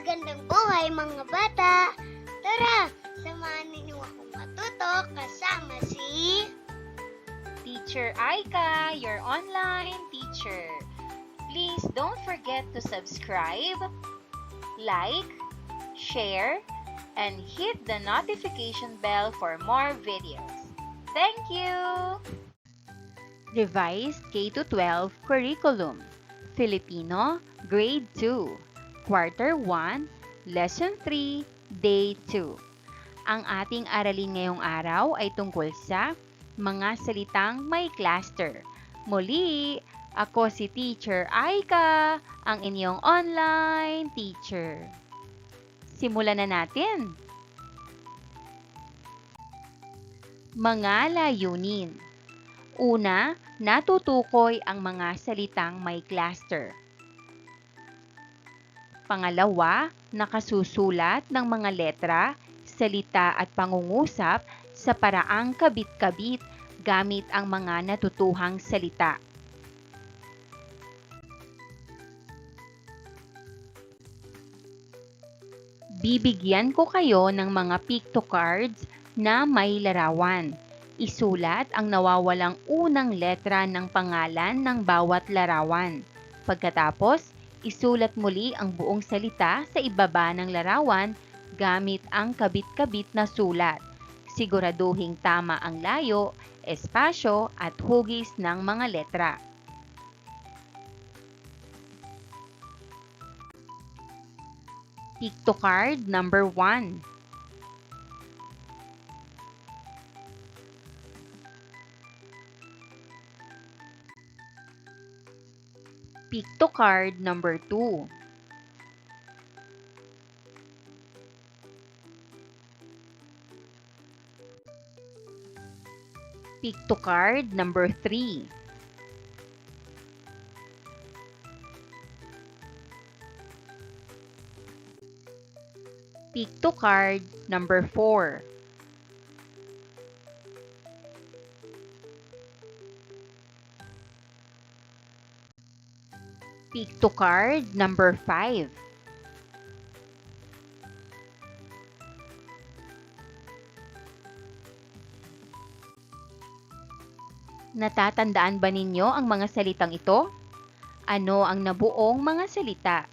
Magandang buhay mga bata! Tara, samahan ninyo akong matuto kasama si... Teacher Aika, your online teacher. Please don't forget to subscribe, like, share, and hit the notification bell for more videos. Thank you! Revised K-12 Curriculum Filipino, Grade 2, Quarter 1, Lesson 3, Day 2. Ang ating aralin ngayong araw ay tungkol sa mga salitang may cluster. Muli, ako si Teacher Aika, ang inyong online teacher. Simulan na natin. Mga layunin. Una, natutukoy ang mga salitang may cluster. Pangalawa, nakasusulat ng mga letra, salita at pangungusap sa paraang kabit-kabit gamit ang mga natutuhang salita. Bibigyan ko kayo ng mga pictocards na may larawan. Isulat ang nawawalang unang letra ng pangalan ng bawat larawan. Pagkatapos, isulat muli ang buong salita sa ibaba ng larawan gamit ang kabit-kabit na sulat. Siguraduhing tama ang layo, espasyo at hugis ng mga letra. Pictocard number 1. Pictocard number 2. Pictocard number 3. Pictocard number 4. Pictocard number 5. Natatandaan ba ninyo ang mga salitang ito? Ano ang nabuong mga salita?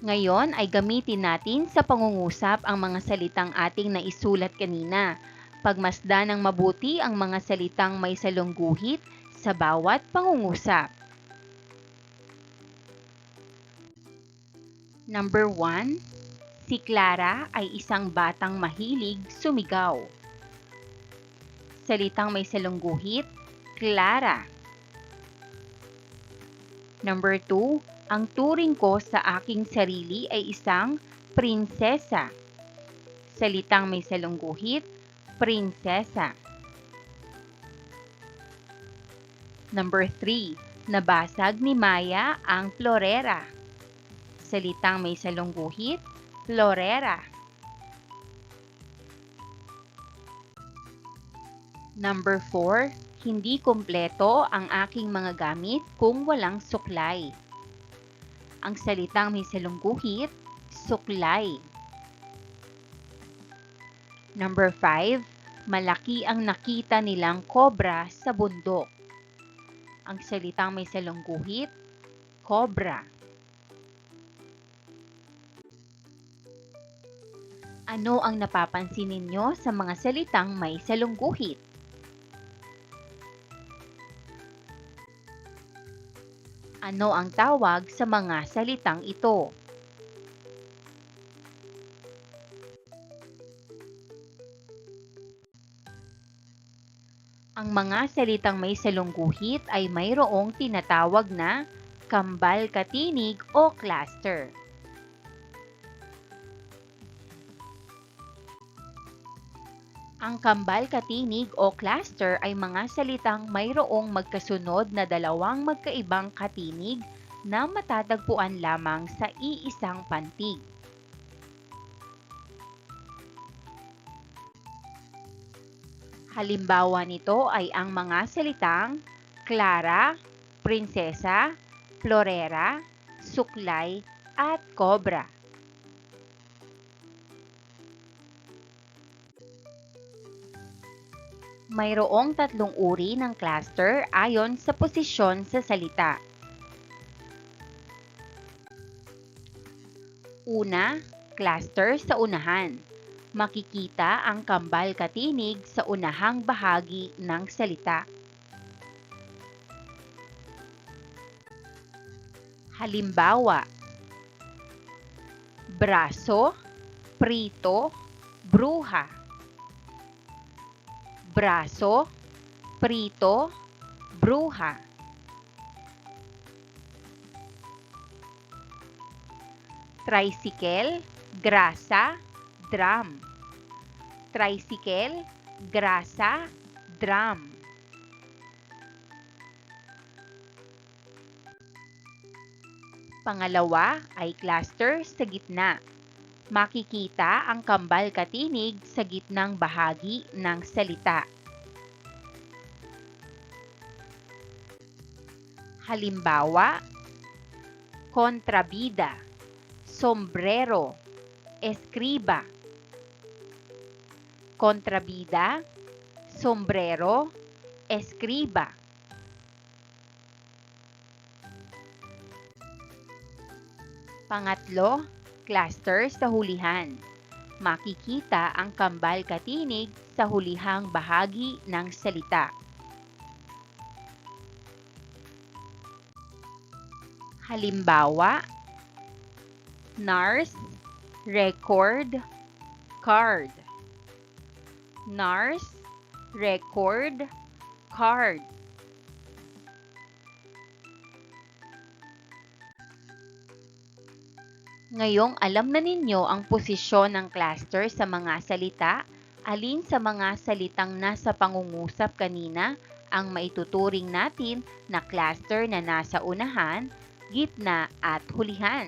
Ngayon ay gamitin natin sa pangungusap ang mga salitang ating naisulat kanina. Pagmasdan ng mabuti ang mga salitang may salungguhit sa bawat pangungusap. Number 1. Si Clara ay isang batang mahilig sumigaw. Salitang may salungguhit, Clara. Number 2. Ang turing ko sa aking sarili ay isang prinsesa. Salitang may salungguhit, prinsesa. Number 3. Nabasag ni Maya ang florera. Salitang may salungguhit, florera. Number 4. Hindi kumpleto ang aking mga gamit kung walang suklay. Ang salitang may salungguhit, suklay. Number 5. Malaki ang nakita nilang kobra sa bundok. Ang salitang may salungguhit, kobra. Ano ang napapansin ninyo sa mga salitang may salungguhit? Ano ang tawag sa mga salitang ito? Ang mga salitang may salungguhit ay mayroong tinatawag na kambal katinig o cluster. Ang kambal katinig o cluster ay mga salitang mayroong magkasunod na dalawang magkaibang katinig na matatagpuan lamang sa iisang pantig. Halimbawa nito ay ang mga salitang Clara, Prinsesa, Florera, Suklay, at Cobra. Mayroong tatlong uri ng cluster ayon sa posisyon sa salita. Una, cluster sa unahan. Makikita ang kambal katinig sa unahang bahagi ng salita. Halimbawa, braso, prito, bruha. Braso, prito, bruha. Tricycle, grasa, drum. Tricycle, grasa, drum. Pangalawa ay cluster sa gitna. Makikita ang kambal katinig sa gitnang bahagi ng salita. Halimbawa, kontrabida, sombrero, eskriba. Kontrabida, sombrero, eskriba. Pangatlo, cluster sa hulihan. Makikita ang kambal katinig sa hulihang bahagi ng salita. Halimbawa, nurse, record, card. Nurse, record, card. Ngayong alam na ninyo ang posisyon ng cluster sa mga salita, alin sa mga salitang nasa pangungusap kanina ang maituturing natin na cluster na nasa unahan, gitna at hulihan.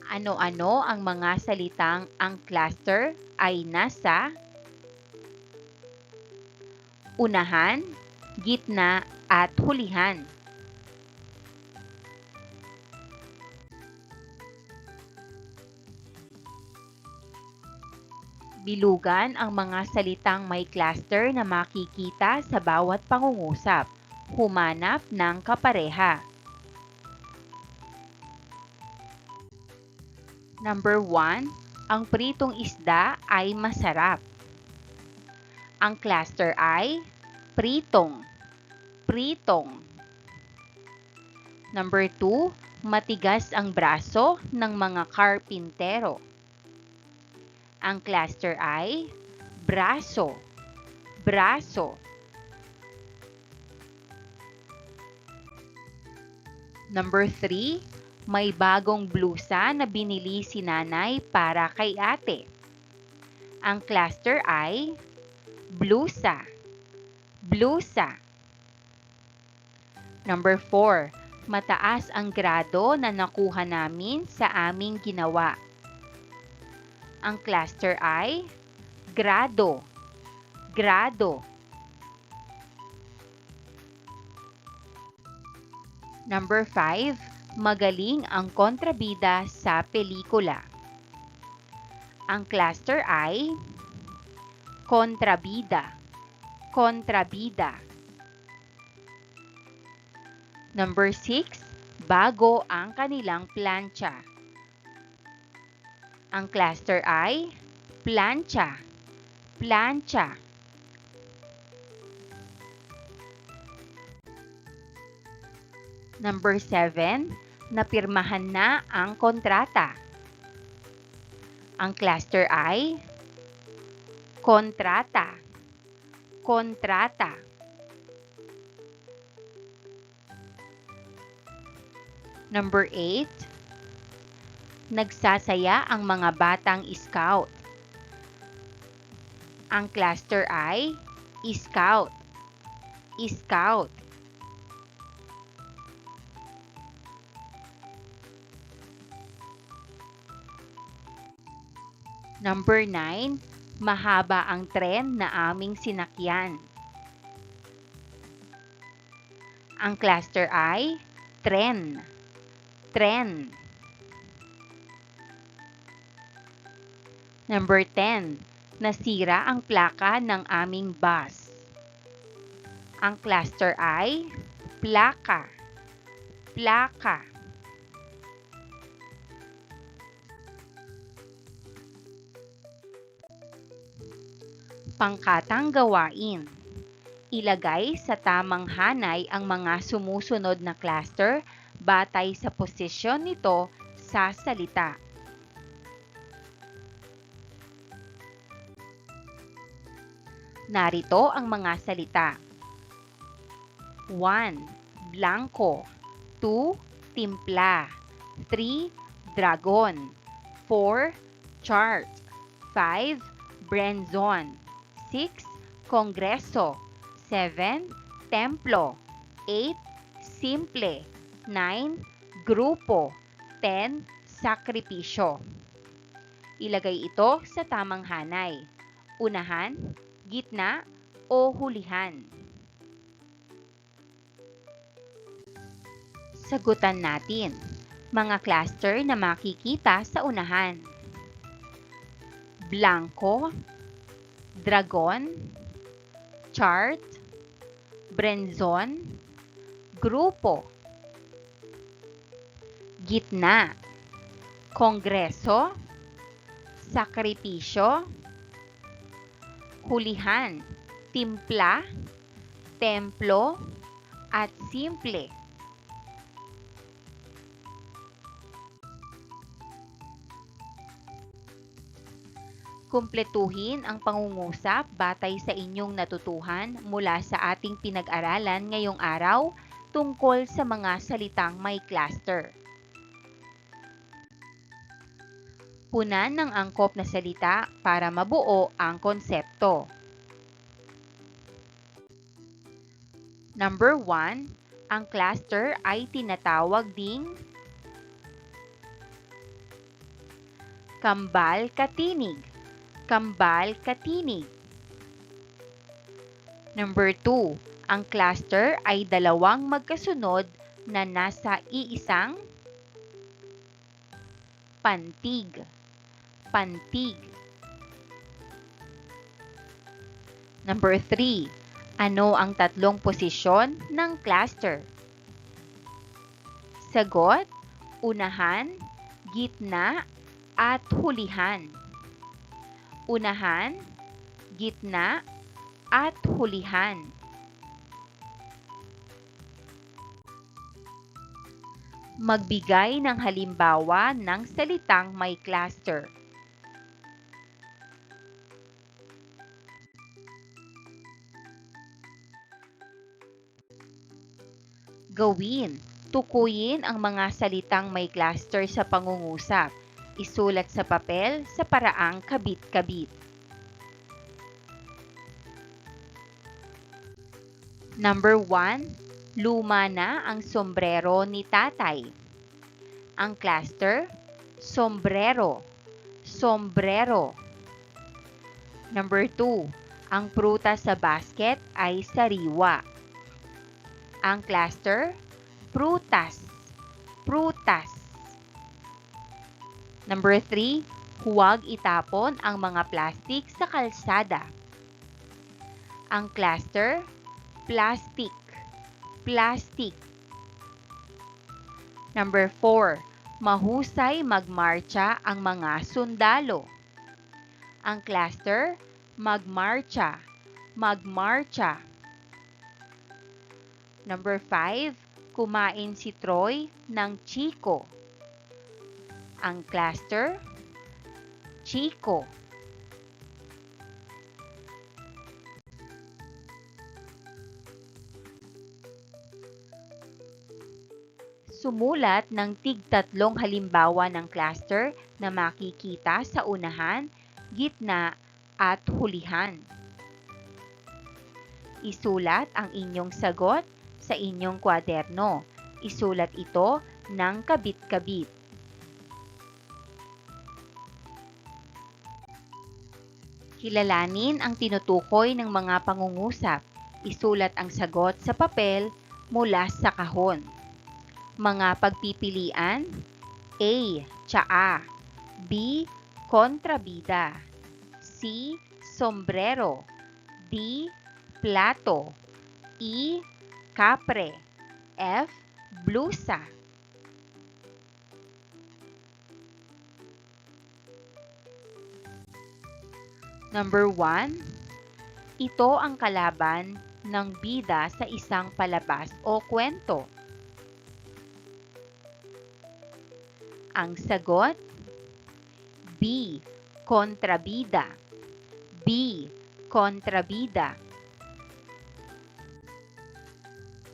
Ano-ano ang mga salitang ang cluster ay nasa unahan, gitna at hulihan? Bilugan ang mga salitang may cluster na makikita sa bawat pangungusap. Humanap ng kapareha. Number 1, ang pritong isda ay masarap. Ang cluster ay pritong. Pritong. Number 2, matigas ang braso ng mga karpintero. Ang cluster ay braso. Braso. Number 3, may bagong blusa na binili si nanay para kay ate. Ang cluster ay blusa. Blusa. Number 4, mataas ang grado na nakuha namin sa aming ginawa. Ang cluster ay grado. Grado. Number 5, magaling ang kontrabida sa pelikula. Ang cluster ay kontrabida. Kontrabida. Number 6, bago ang kanilang plancha. Ang cluster ay plancha. Plancha. Number 7, napirmahan na ang kontrata. Ang cluster ay kontrata. Kontrata. Number 8, nagsasaya ang mga batang scout. Ang cluster ay scout. Scout. Number 9, mahaba ang tren na aming sinakyan. Ang cluster ay tren. Tren. Number 10, nasira ang plaka ng aming bus. Ang cluster ay plaka. Plaka. Pangkatang gawain. Ilagay sa tamang hanay ang mga sumusunod na cluster batay sa posisyon nito sa salita. Narito ang mga salita. 1. Blanco. 2. Timpla. 3. Dragon. 4. Chart. 5. Brenzon. 6. Kongreso. 7. Templo. 8. Simple. 9. Grupo. 10. Sakripisyo. Ilagay ito sa tamang hanay. Unahan, gitna, o hulihan. Sagutan natin. Mga cluster na makikita sa unahan. Blanco, dragon, chart, brenzon, grupo. Gitna, kongreso, sakripisyo, hulihan, timpla, templo, at simple. Kumpletuhin ang pangungusap batay sa inyong natutuhan mula sa ating pinag-aralan ngayong araw tungkol sa mga salitang may cluster. Punan ng angkop na salita para mabuo ang konsepto. Number 1, ang cluster ay tinatawag ding kambal-katinig. Kambal-katinig. Number 2, ang cluster ay dalawang magkasunod na nasa iisang pantig. Pantig. Number 3, ano ang tatlong posisyon ng cluster? Sagot, unahan, gitna, at hulihan. Unahan, gitna, at hulihan. Magbigay ng halimbawa ng salitang may cluster. Gawin. Tukuyin ang mga salitang may cluster sa pangungusap. Isulat sa papel sa paraang kabit-kabit. Number 1, luma na ang sombrero ni tatay. Ang cluster, sombrero. Sombrero. Number 2, ang prutas sa basket ay sariwa. Ang cluster, prutas. Prutas. Number 3, huwag itapon ang mga plastik sa kalsada. Ang cluster, plastic. Plastic. Number 4, mahusay magmarcha ang mga sundalo. Ang cluster, magmarcha. Magmarcha. Number 5, kumain si Troy ng chiko. Ang cluster, chiko. Sumulat ng tig-tatlong halimbawa ng cluster na makikita sa unahan, gitna, at hulihan. Isulat ang inyong sagot sa inyong kwaderno. Isulat ito ng kabit-kabit. Kilalanin ang tinutukoy ng mga pangungusap. Isulat ang sagot sa papel mula sa kahon. Mga pagpipilian: A. Tsaa. B. Kontrabida. C. Sombrero. D. Plato. E. Kapre. F. Blusa. Number 1. Ito ang kalaban ng bida sa isang palabas o kwento. Ang sagot: B. Kontrabida. B. Kontrabida.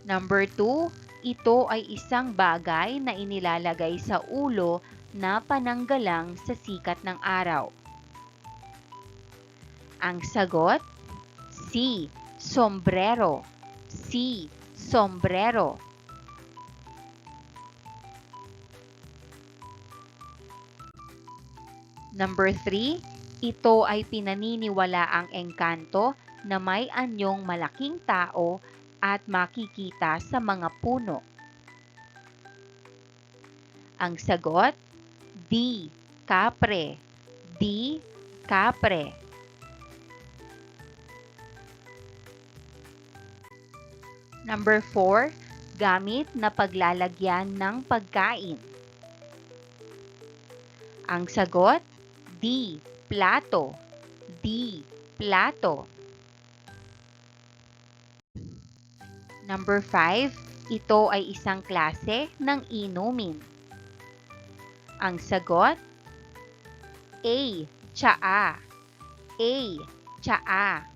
Number 2. Ito ay isang bagay na inilalagay sa ulo na pananggalang sa sikat ng araw. Ang sagot: C. Sombrero. C. Sombrero. Number 3. Ito ay pinaniniwalaang engkanto na may anyong malaking tao at makikita sa mga puno. Ang sagot: D. Kapre. D. Kapre. Number 4. Gamit na paglalagyan ng pagkain. Ang sagot: D. Plato. D. Plato. Number 5. Ito ay isang klase ng inumin. Ang sagot: A. Tsaa. A. Tsaa.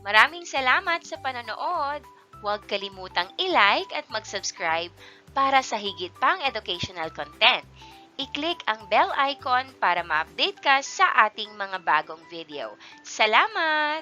Maraming salamat sa panonood. Huwag kalimutang i-like at mag-subscribe para sa higit pang educational content. I-click ang bell icon para ma-update ka sa ating mga bagong video. Salamat!